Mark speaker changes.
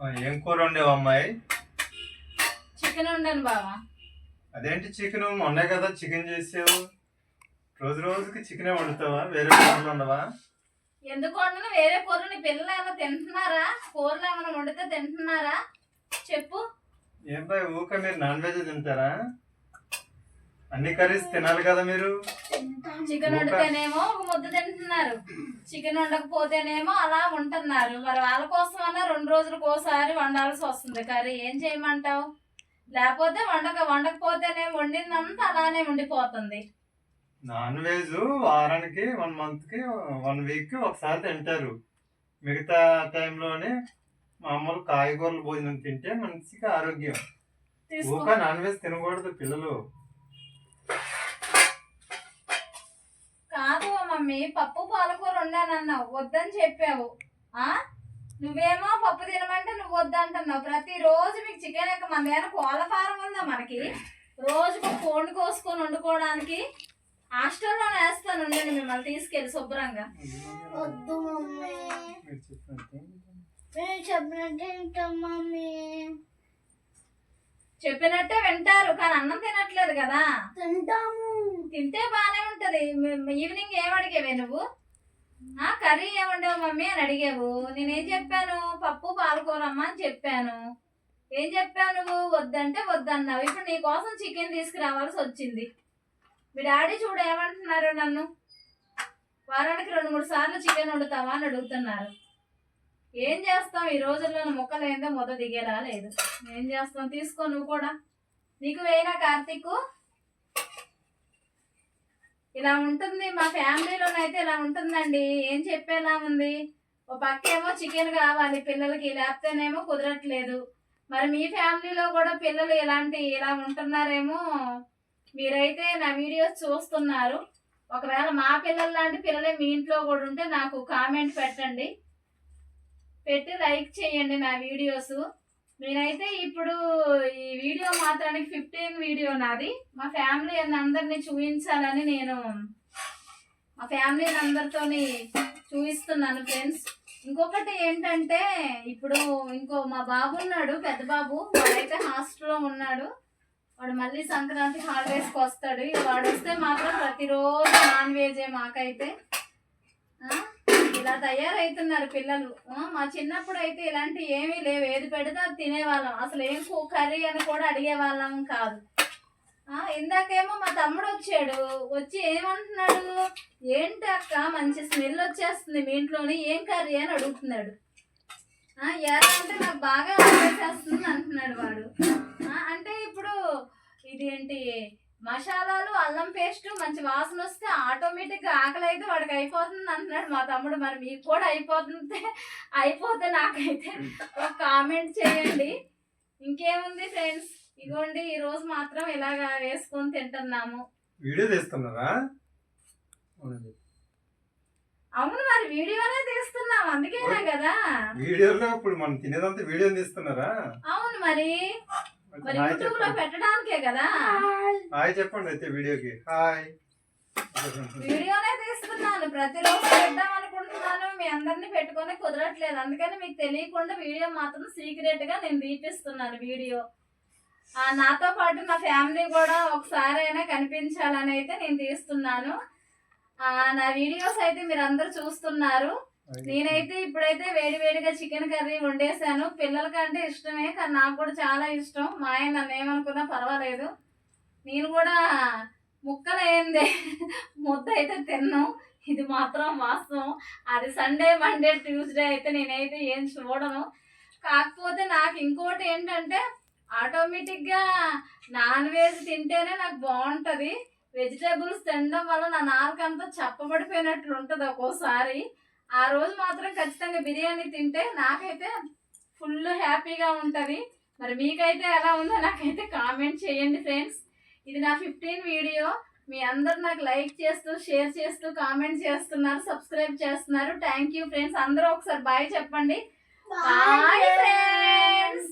Speaker 1: ఏం కూర వండేవు అమ్మాయి?
Speaker 2: చికెన్ వండాను బావా.
Speaker 1: అదేంటి చికెన్? మొన్నే కదా చికెన్ చేసావు. రోజు రోజుకి చికెనే వండుతావా? వేరే కూరలు ఉండవా?
Speaker 2: ఎందుకు వండను? వేరే కూరని పిల్లలు ఏమైనా తింటున్నారా? కూరలు ఏమైనా వండితే తింటున్నారా చెప్పు.
Speaker 1: ఏం బాయ్ ఊక మీరు నాన్ వెజ్ తింటారా? అన్ని కర్రీస్ తినాలి కదా మీరు.
Speaker 2: చికెన్ వండితేనేమో ఒక ముద్ద తింటున్నారు, చికెన్ వండకపోతేనేమో అలా ఉంటున్నారు. మరి వాళ్ళ కోసం అన్నా 2 రోజులకు ఒకసారి వండాల్సి వస్తుంది కర్రీ. ఏం చేయమంటావు? లేకపోతే వండకపోతేనేమో వండిందంతా అలానే ఉండిపోతుంది.
Speaker 1: నాన్ వెజ్ వారానికి 1 మంత్కి 1 వీక్కి ఒకసారి తింటారు. మిగతా టైంలోనే మామూలు కాయగూరలు భోజనం తింటే మంచిగా ఆరోగ్యం. ఊక నాన్ వెజ్ తినకూడదు పిల్లలు.
Speaker 2: కాదు మమ్మీ, పప్పు పాలకూర వండానన్నావు, వద్దని చెప్పావు. నువ్వేమో పప్పు తినమంటే నువ్వు వద్దంటున్నావు. ప్రతిరోజు మీకు చికెన్ ఎక్క మన దగ్గర కోళ్ళ ఫారం ఉందా మనకి? రోజుకు కోడిని కోసుకొని వండుకోవడానికి హాస్టల్లో వేస్తాను. ఉండండి మిమ్మల్ని తీసుకెళ్ళి శుభ్రంగా.
Speaker 3: వద్దు మమ్మీ, మమ్మీ
Speaker 2: చెప్పినట్టే వింటారు, కానీ అన్నం తినట్లేదు కదా.
Speaker 3: తింటాము,
Speaker 2: తింటే బానే ఉంటది. ఈవినింగ్ ఏం అడిగేవే నువ్వు? కర్రీ ఏమండవు మమ్మీ అని అడిగావు. నేనేం చెప్పాను? పప్పు పాలకూరమ్మ అని చెప్పాను. ఏం చెప్పావు నువ్వు? వద్దంటే వద్దన్నావు. ఇప్పుడు నీ కోసం చికెన్ తీసుకురావాల్సి వచ్చింది. మీ డాడీ చూడు ఏమంటున్నారు, నన్ను వారానికి 2-3 సార్లు చికెన్ వండుతావా అని అడుగుతున్నారు. ఏం చేస్తాం, ఈ రోజుల్లో ముక్కలు ఏందో మొద దిగేలా లేదు. ఏం చేస్తాం, తీసుకో నువ్వు కూడా. నీకు వేయినా కార్తీక్? ఇలా ఉంటుంది మా ఫ్యామిలీలోనైతే, ఇలా ఉంటుందండి. ఏం చెప్పేలా ఉంది? ఓ పక్కేమో చికెన్ కావాలి పిల్లలకి, లేకపోతేనేమో కుదరట్లేదు. మరి మీ ఫ్యామిలీలో కూడా పిల్లలు ఇలా ఉంటున్నారేమో. మీరైతే నా వీడియోస్ చూస్తున్నారు. ఒకవేళ మా పిల్లలు లాంటి పిల్లలే మీ ఇంట్లో కూడా ఉంటే నాకు కామెంట్ పెట్టండి, పెట్టి లైక్ చేయండి నా వీడియోస్. నేనైతే ఇప్పుడు ఈ వీడియో మాత్రానికి 15 వీడియో నాది. మా ఫ్యామిలీ అందరినీ చూపించాలని నేను మా ఫ్యామిలీ అందరితోని చూపిస్తున్నాను ఫ్రెండ్స్. ఇంకొకటి ఏంటంటే, ఇప్పుడు మా బాబు ఉన్నాడు, పెద్ద బాబు. వాడైతే హాస్టల్లో ఉన్నాడు. వాడు మళ్ళీ సంక్రాంతి హాలిడేస్కి వస్తాడు. వాడు వస్తే మాత్రం ప్రతిరోజు నాన్ వెజే మాకైతే. ఇలా తయారవుతున్నారు పిల్లలు. మా చిన్నప్పుడు అయితే ఇలాంటి ఏమీ లేవు. ఏది పెడితే అది తినేవాళ్ళం. అసలు ఏం కర్రీ అని కూడా అడిగేవాళ్ళం కాదు. ఇందాకేమో మా తమ్ముడు వచ్చి ఏమంటున్నాడు, ఏంటి అక్క మంచి స్మెల్ వచ్చేస్తుంది మీ ఇంట్లోని, ఏం కర్రీ అని అడుగుతున్నాడు. ఎలా అంటే నాకు బాగా వచ్చేస్తుంది అంటున్నాడు వాడు. అంటే ఇప్పుడు ఇదేంటి, మసాలాలు అల్లం పేస్ట్ మంచి వాసన వస్తే ఆటోమేటిక్గా ఆకలి అయితే వాడికి అయిపోతుంది అంటున్నాడు మా తమ్ముడు. మరి మీకు కూడా అయిపోతే నాకైతే ఒక కామెంట్ చేయండి. ఇంకేముంది ఫ్రెండ్స్, ఇగోండి ఈరోజు మాత్రం ఇలాగా వేసుకొని తింటున్నాము.
Speaker 1: వీడియో తీస్తున్నారా?
Speaker 2: అవును, మరి వీడియోనే తీస్తున్నాం, అందుకేనా కదా.
Speaker 1: వీడియోలో ఇప్పుడు మనం తినేదంతా వీడియో తీస్తున్నారా?
Speaker 2: అవును, మరి యూట్యూబ్ లో పెట్టడానికే కదా.
Speaker 1: హాయ్ చెప్పండి అయితే వీడియోకి. హాయ్.
Speaker 2: వీడియోనే తీస్తున్నాను, ప్రతిరోజు పెడదాం అనుకుంటున్నాను. మీ అందరినీ పెట్టుకొని కుదరట్లేదు. అందుకని మీకు తెలియకుండా వీడియో మాత్రం సీక్రెట్ గా నేను తీపిస్తున్నాను వీడియో. నాతో పాటు నా ఫ్యామిలీ కూడా ఒకసారి అయినా కనిపించాలని అయితే నేను తీస్తున్నాను. నా వీడియోస్ అయితే మీరు అందరు చూస్తున్నారు. నేనైతే ఇప్పుడైతే వేడివేడిగా చికెన్ కర్రీ వండేసాను. పిల్లలకంటే ఇష్టమే, కానీ నాకు కూడా చాలా ఇష్టం. మా ఆయన నన్ను ఏమనుకున్నా పర్వాలేదు, నేను కూడా ముక్కలు అయింది ముద్ద అయితే తిన్నాను. ఇది మాత్రం వాస్తవం. అది సండే, మండే, ట్యూస్డే అయితే నేనైతే ఏం చూడను. కాకపోతే నాకు ఇంకోటి ఏంటంటే, ఆటోమేటిక్గా నాన్ వెజ్ తింటేనే నాకు బాగుంటుంది. వెజిటేబుల్స్ తినడం వల్ల నా నాలుకంతా చప్పబడిపోయినట్లు ఉంటుంది ఒక్కోసారి. ఆ రోజు మాత్రం ఖచ్చితంగా బిర్యానీ తింటే నాకైతే ఫుల్ హ్యాపీగా ఉంటుంది. మరి మీకైతే ఎలా ఉందో నాకైతే కామెంట్ చేయండి ఫ్రెండ్స్. ఇది నా 15 వీడియో. మీ అందరు నాకు లైక్ చేస్తూ, షేర్ చేస్తూ, కామెంట్ చేస్తున్నారు, సబ్స్క్రైబ్ చేస్తున్నారు. Thank you friends. అందరూ ఒకసారి బాయ్ చెప్పండి. Bye friends.